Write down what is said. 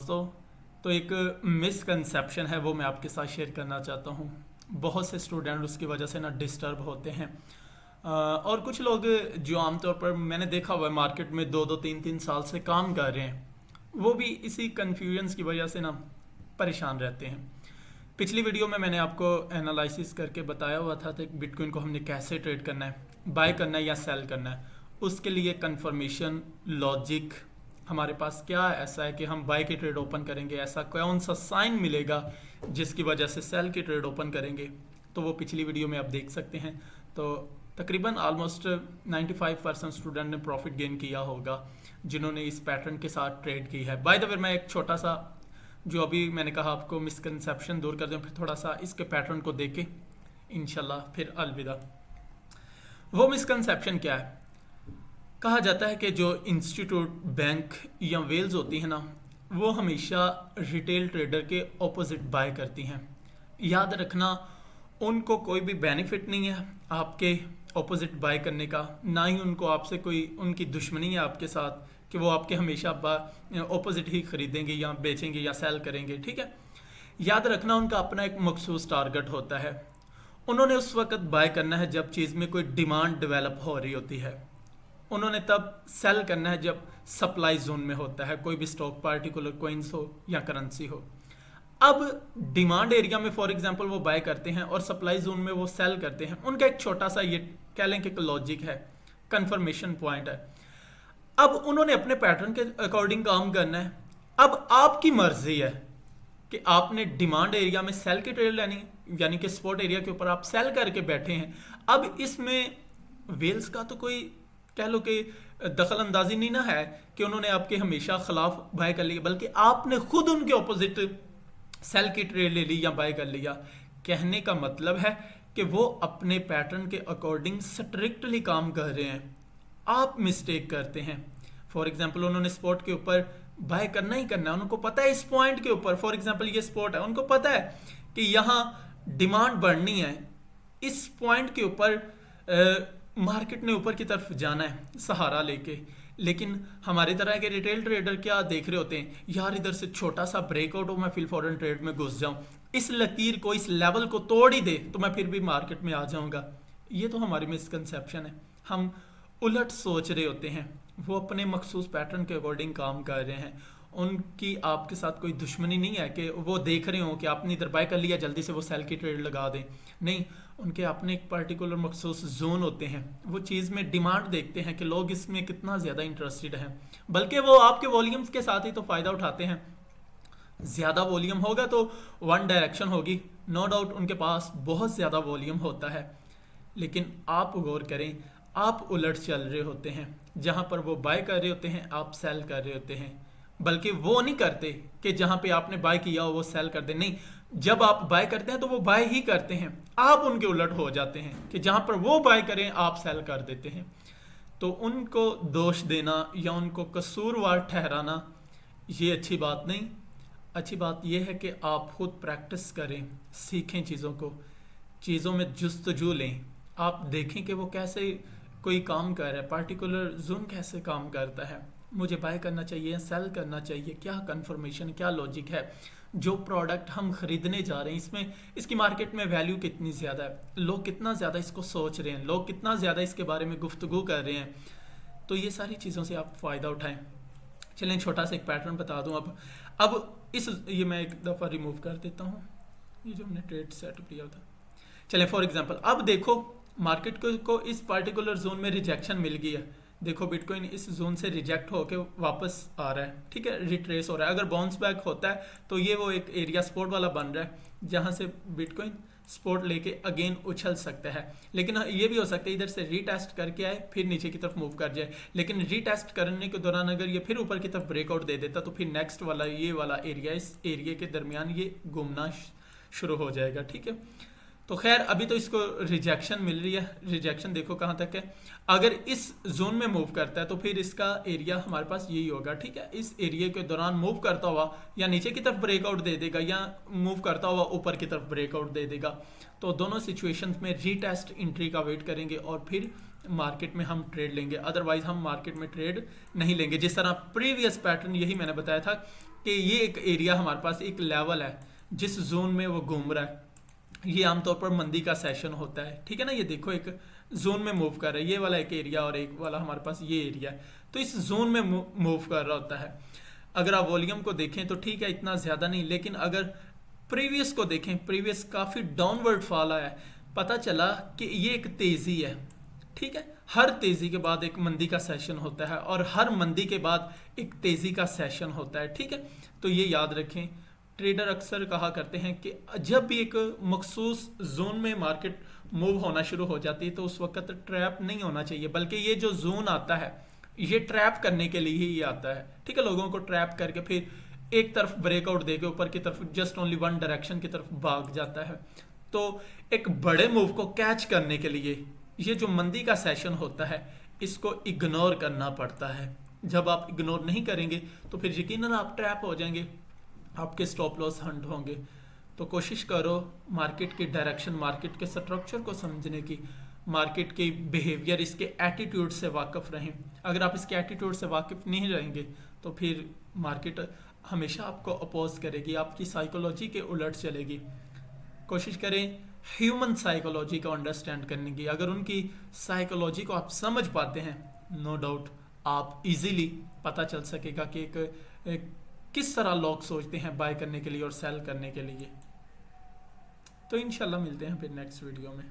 दोस्तों, तो एक मिसकंसेप्शन है वो मैं आपके साथ शेयर करना चाहता हूँ। बहुत से स्टूडेंट उसकी वजह से ना डिस्टर्ब होते हैं। और कुछ लोग जो आमतौर पर मैंने देखा हुआ है मार्केट में 2-2 3-3 साल से काम कर रहे हैं, वो भी इसी कन्फ्यूजन्स की वजह से ना परेशान रहते हैं। पिछली वीडियो में मैंने आपको एनालिसिस करके बताया हुआ था कि बिटकॉइन को हमने कैसे ट्रेड करना है, बाय करना है या सेल करना है। उसके लिए कंफर्मेशन लॉजिक हमारे पास क्या ऐसा है कि हम बाय की ट्रेड ओपन करेंगे, ऐसा कौन सा साइन मिलेगा जिसकी वजह से सेल की ट्रेड ओपन करेंगे, तो वो पिछली वीडियो में आप देख सकते हैं। तो तकरीबन ऑलमोस्ट 95% स्टूडेंट ने प्रॉफिट गेन किया होगा जिन्होंने इस पैटर्न के साथ ट्रेड की है। बाय द वे, मैं एक छोटा सा जो अभी मैंने कहा आपको मिसकंसेप्शन दूर कर दें, फिर थोड़ा सा इसके पैटर्न को देके इंशाल्लाह फिर अलविदा। वो मिसकंसेप्शन क्या है? कहा जाता है कि जो इंस्टीट्यूट, बैंक या वेल्स होती हैं ना, वो हमेशा रिटेल ट्रेडर के ऑपोजिट बाय करती हैं। याद रखना, उनको कोई भी बेनिफिट नहीं है आपके ऑपोजिट बाय करने का, ना ही उनको आपसे कोई उनकी दुश्मनी है आपके साथ कि वो आपके हमेशा ऑपोजिट ही खरीदेंगे या बेचेंगे या सेल करेंगे। ठीक है, याद रखना उनका अपना एक मखसूस टारगेट होता है। उन्होंने उस वक्त बाय करना है जब चीज़ में कोई डिमांड डेवलप हो रही होती है। उन्होंने तब सेल करना है जब सप्लाई जोन में होता है, कोई भी स्टॉक, पार्टिकुलर कोइंस हो या करेंसी हो। अब डिमांड एरिया में फॉर एग्जांपल वो बाय करते हैं और सप्लाई जोन में वो सेल करते हैं। उनका एक छोटा सा ये कह लें कि लॉजिक है, कंफर्मेशन पॉइंट है। अब उन्होंने अपने पैटर्न के अकॉर्डिंग काम करना है। अब आपकी मर्जी है कि आपने डिमांड एरिया में सेल की ट्रेड लेनी है, यानी कि स्पॉट एरिया के ऊपर आप सेल करके बैठे हैं। अब इसमें वेल्स का तो कोई कह लो कि दखल अंदाजी नहीं ना है कि उन्होंने आपके हमेशा खिलाफ बाय कर लिया, बल्कि आपने खुद उनके ऑपोजिट सेल की ट्रेड ले ली या बाय कर लिया। कहने का मतलब है कि वो अपने पैटर्न के अकॉर्डिंग स्ट्रिक्टली काम कर रहे हैं, आप मिस्टेक करते हैं। फॉर एग्जांपल उन्होंने स्पॉट के ऊपर बाय करना ही करना है, उनको पता है इस पॉइंट के ऊपर, फॉर एग्जांपल ये स्पॉट है, उनको पता है कि यहाँ डिमांड बढ़नी है, इस पॉइंट के ऊपर मार्केट ने ऊपर की तरफ जाना है सहारा लेके। लेकिन हमारी तरह के रिटेल ट्रेडर क्या देख रहे होते हैं, यार इधर से छोटा सा ब्रेकआउट हो, मैं फिर फॉरेन ट्रेड में घुस जाऊं, इस लकीर को, इस लेवल को तोड़ ही दे तो मैं फिर भी मार्केट में आ जाऊंगा। ये तो हमारी मिसकंसेप्शन है, हम उलट सोच रहे होते हैं। वो अपने मखसूस पैटर्न के अकॉर्डिंग काम कर रहे हैं। उनकी आपके साथ कोई दुश्मनी नहीं है कि वो देख रहे हो कि आपने इधर बाय कर लिया, जल्दी से वो सेल की ट्रेड लगा दें। नहीं, उनके अपने एक पर्टिकुलर मखसूस जोन होते हैं। वो चीज़ में डिमांड देखते हैं कि लोग इसमें कितना ज़्यादा इंटरेस्टेड हैं, बल्कि वो आपके वॉल्यूम्स के साथ ही तो फ़ायदा उठाते हैं। ज़्यादा वॉल्यूम होगा तो वन डायरेक्शन होगी, नो डाउट उनके पास बहुत ज़्यादा वॉल्यूम होता है। लेकिन आप गौर करें, आप उलट चल रहे होते हैं। जहाँ पर वो बाय कर रहे होते हैं आप सेल कर रहे होते हैं। बल्कि वो नहीं करते कि जहाँ पे आपने बाय किया हो वो सेल कर दे, नहीं, जब आप बाय करते हैं तो वो बाय ही करते हैं। आप उनके उलट हो जाते हैं कि जहाँ पर वो बाय करें आप सेल कर देते हैं। तो उनको दोष देना या उनको कसूरवार ठहराना ये अच्छी बात नहीं। अच्छी बात यह है कि आप खुद प्रैक्टिस करें, सीखें चीज़ों को, चीज़ों में जुस्तजू लें। आप देखें कि वो कैसे कोई काम कर रहा है, पार्टिकुलर जोन कैसे काम करता है, मुझे बाय करना चाहिए, सेल करना चाहिए, क्या कंफर्मेशन, क्या लॉजिक है। जो प्रोडक्ट हम खरीदने जा रहे हैं इसमें इसकी मार्केट में वैल्यू कितनी ज़्यादा है, लोग कितना ज़्यादा इसको सोच रहे हैं, लोग कितना ज़्यादा इसके बारे में गुफ्तगू कर रहे हैं। तो ये सारी चीज़ों से आप फ़ायदा उठाएं। चलें छोटा सा एक पैटर्न बता दूं। अब ये मैं एक दफ़ा रिमूव कर देता हूँ, ये जो हमने ट्रेड सेट किया था। चलें फॉर एग्जांपल अब देखो मार्केट को इस पार्टिकुलर जोन में रिजेक्शन मिल गई है। देखो बिटकॉइन इस जोन से रिजेक्ट होके वापस आ रहा है, ठीक है, रिट्रेस हो रहा है। अगर बाउंस बैक होता है तो ये वो एक एरिया स्पॉट वाला बन रहा है जहाँ से बिटकॉइन स्पॉट लेके अगेन उछल सकता है। लेकिन ये भी हो सकता है इधर से रीटेस्ट करके आए फिर नीचे की तरफ मूव कर जाए। लेकिन रीटेस्ट करने के दौरान अगर ये फिर ऊपर की तरफ ब्रेकआउट दे देता तो फिर नेक्स्ट वाला ये वाला एरिया, इस एरिया के दरमियान ये घूमना शुरू हो जाएगा। ठीक है, तो खैर अभी तो इसको रिजेक्शन मिल रही है। रिजेक्शन देखो कहाँ तक है, अगर इस जोन में मूव करता है तो फिर इसका एरिया हमारे पास यही होगा। ठीक है, इस एरिया के दौरान मूव करता हुआ या नीचे की तरफ ब्रेकआउट दे देगा या मूव करता हुआ ऊपर की तरफ ब्रेकआउट दे देगा। तो दोनों सिचुएशंस में रीटेस्ट एंट्री का वेट करेंगे और फिर मार्केट में हम ट्रेड लेंगे, अदरवाइज हम मार्केट में ट्रेड नहीं लेंगे। जिस तरह प्रीवियस पैटर्न यही मैंने बताया था कि ये एक एरिया हमारे पास एक लेवल है जिस जोन में वो घूम रहा है, ये आमतौर पर मंदी का सेशन होता है, ठीक है ना। ये देखो एक जोन में मूव कर रहा है, ये वाला एक एरिया और एक वाला हमारे पास ये एरिया है, तो इस जोन में मूव कर रहा होता है। अगर आप वॉल्यूम को देखें तो ठीक है इतना ज़्यादा नहीं, लेकिन अगर प्रीवियस को देखें, प्रीवियस काफ़ी डाउनवर्ड फॉल आया है, पता चला कि ये एक तेज़ी है, ठीक है। हर तेज़ी के बाद एक मंदी का सेशन होता है और हर मंदी के बाद एक तेज़ी का सेशन होता है, ठीक है। तो ये याद रखें। ट्रेडर अक्सर कहा करते हैं कि जब भी एक मखसूस जोन में मार्केट मूव होना शुरू हो जाती है तो उस वक्त ट्रैप नहीं होना चाहिए, बल्कि ये जो जोन आता है ये ट्रैप करने के लिए ही आता है, ठीक है। लोगों को ट्रैप करके फिर एक तरफ ब्रेकआउट देके ऊपर की तरफ जस्ट ओनली वन डायरेक्शन की तरफ भाग जाता है। तो एक बड़े मूव को कैच करने के लिए ये जो मंदी का सेशन होता है इसको इग्नोर करना पड़ता है। जब आप इग्नोर नहीं करेंगे तो फिर यकीनन आप ट्रैप हो जाएंगे, आपके स्टॉप लॉस हंट होंगे। तो कोशिश करो मार्केट की डायरेक्शन, मार्केट के स्ट्रक्चर को समझने की, मार्केट के बिहेवियर, इसके एटीट्यूड से वाकिफ़ रहें। अगर आप इसके एटीट्यूड से वाकिफ़ नहीं रहेंगे तो फिर मार्केट हमेशा आपको अपोज करेगी, आपकी साइकोलॉजी के उलट चलेगी। कोशिश करें ह्यूमन साइकोलॉजी को अंडरस्टैंड करने की। अगर उनकी साइकोलॉजी को आप समझ पाते हैं, नो डाउट आप इजीली पता चल सकेगा कि एक किस तरह लोग सोचते हैं बाय करने के लिए और सेल करने के लिए। तो इंशाल्लाह मिलते हैं फिर नेक्स्ट वीडियो में।